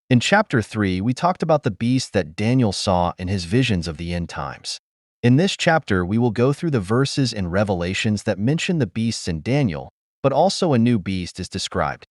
In chapter 3, we talked about the beast that Daniel saw in his visions of the end times. In this chapter, we will go through the verses in Revelations that mention the beasts in Daniel, but also a new beast is described.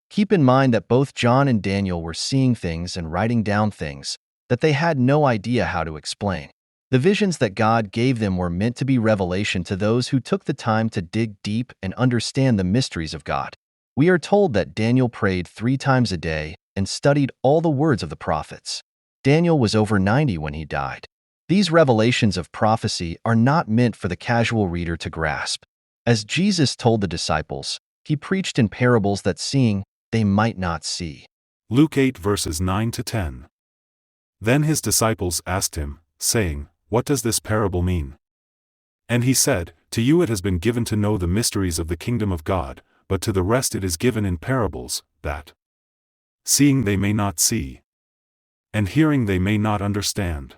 Keep in mind that both John and Daniel were seeing things and writing down things that they had no idea how to explain. The visions that God gave them were meant to be revelation to those who took the time to dig deep and understand the mysteries of God. We are told that Daniel prayed 3 times a day and studied all the words of the prophets. Daniel was over 90 when he died. These revelations of prophecy are not meant for the casual reader to grasp. As Jesus told the disciples, he preached in parables that seeing, they might not see. Luke 8 verses 9 to 10. Then his disciples asked him, saying, "What does this parable mean?" And he said, "To you it has been given to know the mysteries of the kingdom of God, but to the rest it is given in parables, that seeing they may not see, and hearing they may not understand."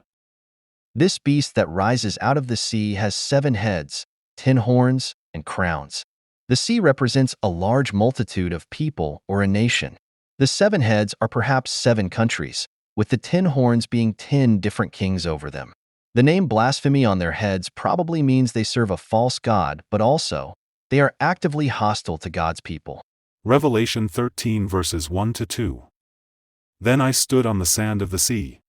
This beast that rises out of the sea has 7 heads, 10 horns, and crowns. The sea represents a large multitude of people or a nation. The 7 heads are perhaps 7 countries, with the 10 horns being 10 different kings over them. The name blasphemy on their heads probably means they serve a false god, but also, they are actively hostile to God's people. Revelation 13 verses 1 to 2. Then I stood on the sand of the sea.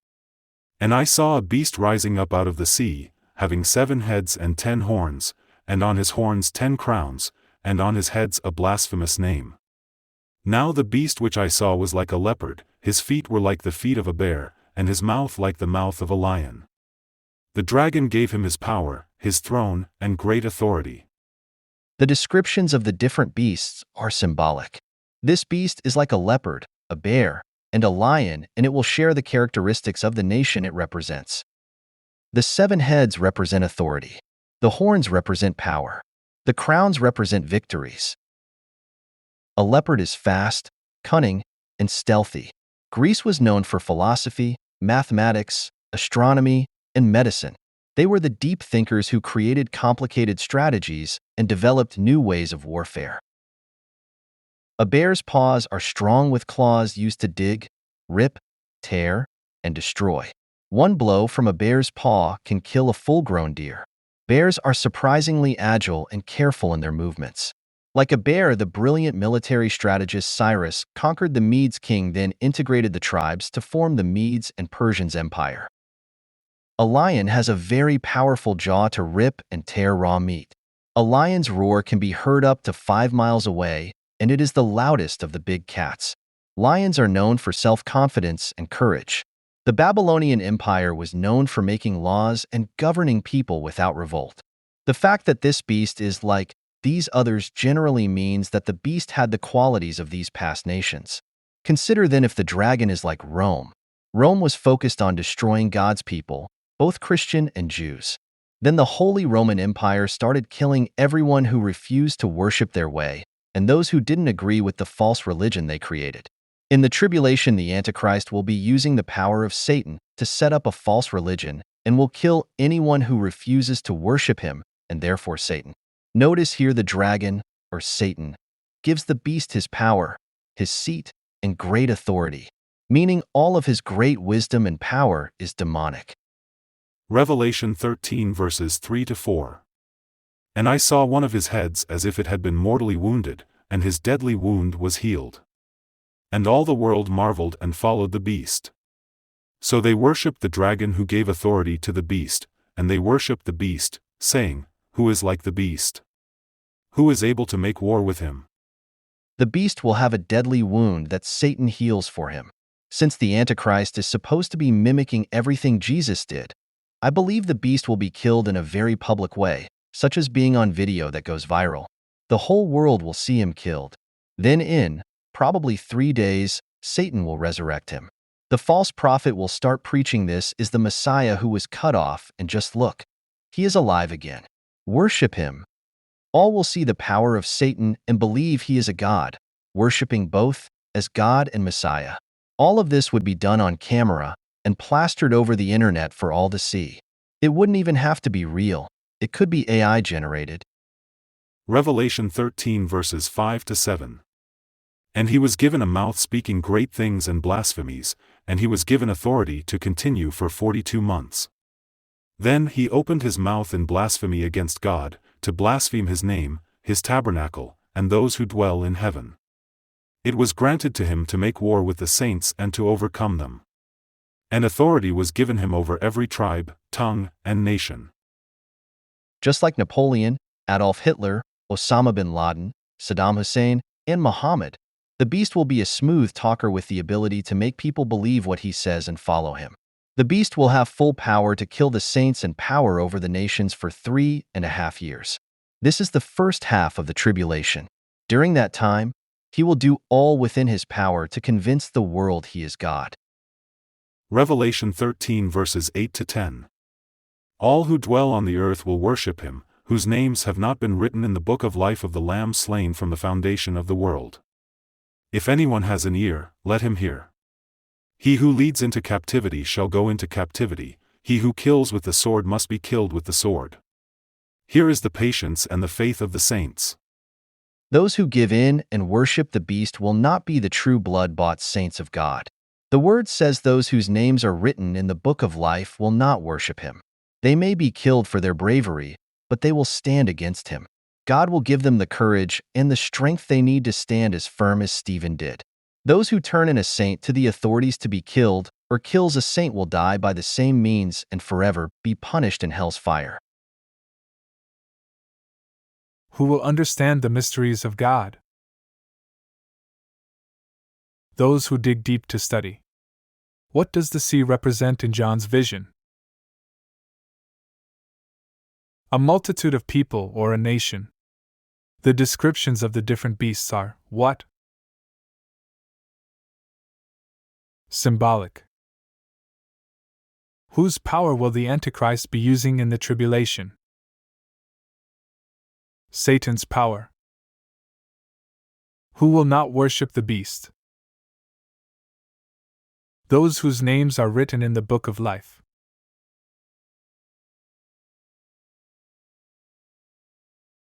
And I saw a beast rising up out of the sea, having 7 heads and 10 horns, and on his horns 10 crowns, and on his heads a blasphemous name. Now the beast which I saw was like a leopard, his feet were like the feet of a bear, and his mouth like the mouth of a lion. The dragon gave him his power, his throne, and great authority. The descriptions of the different beasts are symbolic. This beast is like a leopard, a bear, and a lion, and it will share the characteristics of the nation it represents. The 7 heads represent authority. The horns represent power. The crowns represent victories. A leopard is fast, cunning, and stealthy. Greece was known for philosophy, mathematics, astronomy, and medicine. They were the deep thinkers who created complicated strategies and developed new ways of warfare. A bear's paws are strong with claws used to dig, rip, tear, and destroy. One blow from a bear's paw can kill a full-grown deer. Bears are surprisingly agile and careful in their movements. Like a bear, the brilliant military strategist Cyrus conquered the Medes king, then integrated the tribes to form the Medes and Persians empire. A lion has a very powerful jaw to rip and tear raw meat. A lion's roar can be heard up to 5 miles away, and it is the loudest of the big cats. Lions are known for self-confidence and courage. The Babylonian Empire was known for making laws and governing people without revolt. The fact that this beast is like these others generally means that the beast had the qualities of these past nations. Consider then if the dragon is like Rome. Rome was focused on destroying God's people, both Christian and Jews. Then the Holy Roman Empire started killing everyone who refused to worship their way, and those who didn't agree with the false religion they created. In the tribulation, the Antichrist will be using the power of Satan to set up a false religion and will kill anyone who refuses to worship him and therefore Satan. Notice here the dragon, or Satan, gives the beast his power, his seat, and great authority, meaning all of his great wisdom and power is demonic. Revelation 13 verses 3 to 4. And I saw one of his heads as if it had been mortally wounded, and his deadly wound was healed. And all the world marveled and followed the beast. So they worshipped the dragon who gave authority to the beast, and they worshipped the beast, saying, "Who is like the beast? Who is able to make war with him?" The beast will have a deadly wound that Satan heals for him. Since the Antichrist is supposed to be mimicking everything Jesus did, I believe the beast will be killed in a very public way, such as being on video that goes viral. The whole world will see him killed. Then in, probably 3 days, Satan will resurrect him. The false prophet will start preaching this is the Messiah who was cut off, and just look, he is alive again. Worship him. All will see the power of Satan and believe he is a god, worshiping both as God and Messiah. All of this would be done on camera and plastered over the internet for all to see. It wouldn't even have to be real. It could be AI generated. Revelation 13 verses 5 to 7. And he was given a mouth speaking great things and blasphemies, and he was given authority to continue for 42 months. Then he opened his mouth in blasphemy against God, to blaspheme his name, his tabernacle, and those who dwell in heaven. It was granted to him to make war with the saints and to overcome them. And authority was given him over every tribe, tongue, and nation. Just like Napoleon, Adolf Hitler, Osama bin Laden, Saddam Hussein, and Muhammad, the beast will be a smooth talker with the ability to make people believe what he says and follow him. The beast will have full power to kill the saints and power over the nations for 3.5 years. This is the first half of the tribulation. During that time, he will do all within his power to convince the world he is God. Revelation 13 verses 8 to 10. All who dwell on the earth will worship him, whose names have not been written in the book of life of the Lamb slain from the foundation of the world. If anyone has an ear, let him hear. He who leads into captivity shall go into captivity, he who kills with the sword must be killed with the sword. Here is the patience and the faith of the saints. Those who give in and worship the beast will not be the true blood-bought saints of God. The word says those whose names are written in the book of life will not worship him. They may be killed for their bravery, but they will stand against him. God will give them the courage and the strength they need to stand as firm as Stephen did. Those who turn in a saint to the authorities to be killed, or kills a saint will die by the same means and forever be punished in hell's fire. Who will understand the mysteries of God? Those who dig deep to study. What does the sea represent in John's vision? A multitude of people or a nation. The descriptions of the different beasts are what? Symbolic. Whose power will the Antichrist be using in the tribulation? Satan's power. Who will not worship the beast? Those whose names are written in the book of life.